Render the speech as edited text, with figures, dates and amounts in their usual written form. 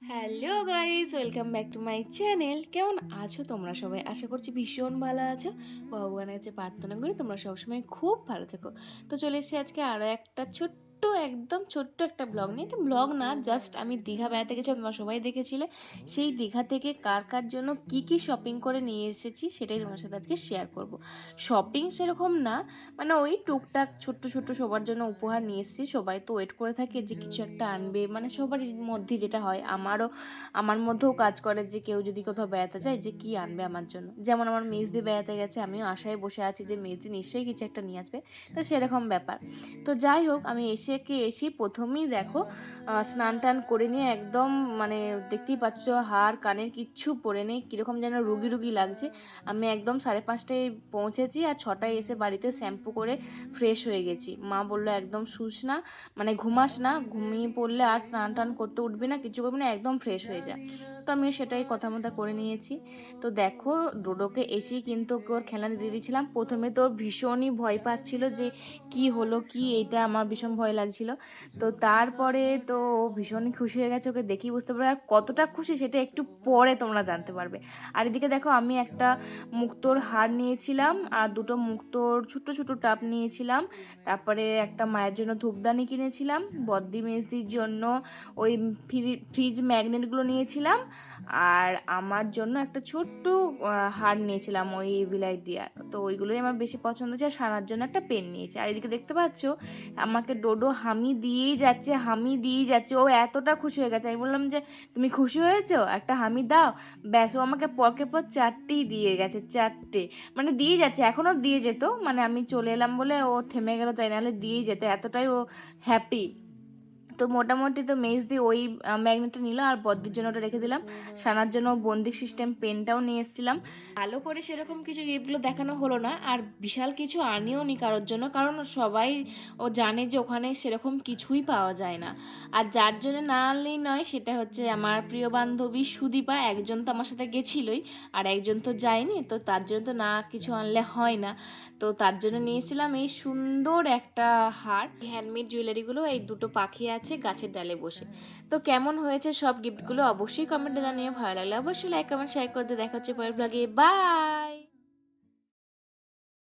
Hello guys, welcome back to my channel. কেমন আছো তোমরা সবাই? আশা করছি ভীষণ ভালো আছো। ভগবানের কাছে প্রার্থনা করি তোমরা সবসময় খুব ভালো থেকো। তো চলে এসেছি আজকে আরও একটা একদম ছোট্ট একটা ব্লগ নিয়ে। এটা ব্লগ না, জাস্ট আমি দীঘা বেড়াতে গেছিলাম, তোমরা সবাই দেখেছিলে। সেই দীঘা থেকে কার কার জন্য কি কি শপিং করে নিয়ে এসেছি সেটাই তোমার সাথে আজকে শেয়ার করব। শপিং সেরকম না, মানে ওই টুকটাক ছোট্ট ছোট্ট সবার জন্য উপহার নিয়ে এসেছি। সবাই তো ওয়েট করে থাকে যে কিছু একটা আনবে, মানে সবারই মধ্যে যেটা হয়, আমার মধ্যেও কাজ করে যে কেউ যদি কোথাও বেড়াতে যায় যে কি আনবে আমার জন্য। যেমন আমার মেজদি বেড়াতে গেছে, আমিও আশায় বসে আছি যে মেজদি নিশ্চয়ই কিছু একটা নিয়ে আসবে। তো সেরকম ব্যাপার। তো যাই হোক, আমি এসে প্রথমেই দেখো স্নান টান করে নিয়ে একদম, মানে দেখতেই পাচ্ছ হার কানের কিচ্ছু পরে নেই, কীরকম যেন রুগী রুগী লাগছে। আমি একদম 5:30টায় পৌঁছেছি, আর 6টায় এসে বাড়িতে শ্যাম্পু করে ফ্রেশ হয়ে গেছি। মা বললো একদম শুস না, মানে ঘুমাস না, ঘুমিয়ে পড়লে আর স্নান টান করতে উঠবি না, কিছু করবি না, একদম ফ্রেশ হয়ে যা। তো আমিও সেটাই কথা মতো করে নিয়েছি। তো দেখো, ডোডোকে এসেই কিন্তু ওকে ওর খেলনা দিয়ে দিয়েছিলাম। প্রথমে তো ভীষণই ভয় পাচ্ছিল যে কি হলো কি, এটা আমার ভীষণ ভয় লাগছিল। তো তারপরে তো ও ভীষণই খুশি হয়ে গেছে, ওকে দেখেই বুঝতে পারবে। আর কতটা খুশি সেটা একটু পরে তোমরা জানতে পারবে। আর এদিকে দেখো, আমি একটা মুক্তোর হার নিয়েছিলাম, আর দুটো মুক্তোর ছোট ছোট টাপ নিয়েছিলাম। তারপরে একটা মায়ের জন্য ধূপদানি কিনেছিলাম, বদ্দি মেজদির জন্য ওই ফ্রিজ ম্যাগনেটগুলো নিয়েছিলাম, আর আমার জন্য একটা ছোট্ট হার নিয়েছিলাম ওই ভিলাই দিয়ার। তো ওইগুলোই আমার বেশি পছন্দ হচ্ছে। আর সানার জন্য একটা পেন নিয়েছি। আর এদিকে দেখতে পাচ্ছ আমাকে ডোডো হামি দিয়েই যাচ্ছে। ও এতটা খুশি হয়ে গেছে, আমি বললাম যে তুমি খুশি হয়েছো, একটা হামি দাও। ব্যাস, ও আমাকে পরকে পর 4টেই দিয়ে গেছে, 4টে। মানে দিয়ে যাচ্ছে, এখনও দিয়ে যেত, মানে আমি চলে এলাম বলে ও থেমে গেল, তাই নাহলে দিয়েই যেত, এতটাই ও হ্যাপি। তো মোটামুটি তো মেজদি ওই ম্যাগনেটটা নিল, আর বদ্দির জন্য ওটা রেখে দিলাম। সানার জন্য বন্দিক সিস্টেম পেনটাও নিয়ে এসেছিলাম। ভালো করে সেরকম কিছু গিফটগুলো দেখানো হলো না, আর বিশাল কিছু আনিও নি কারোর জন্য, কারণ সবাই ও জানে যে ওখানে সেরকম কিছুই পাওয়া যায় না। আর যার জন্য না আনলেই নয়, সেটা হচ্ছে আমার প্রিয় বান্ধবী সুদীপা। একজন তো আমার সাথে গেছিলই, আর একজন তো যায়নি, তো তার জন্য তো না কিছু আনলে হয় না। তো তার জন্য নিয়েছিলাম এই সুন্দর একটা হার। হ্যান্ডমেড জুয়েলারিগুলো, এই দুটো পাখি আছে গাছের ডালে বসে। তো কেমন হয়েছে সব গিফটগুলো অবশ্যই কমেন্টে জানিয়ে, ভালো লাগলে অবশ্যই লাইক কমেন্ট শেয়ার করতে। দেখা হচ্ছে পরের ব্লগে। বাই।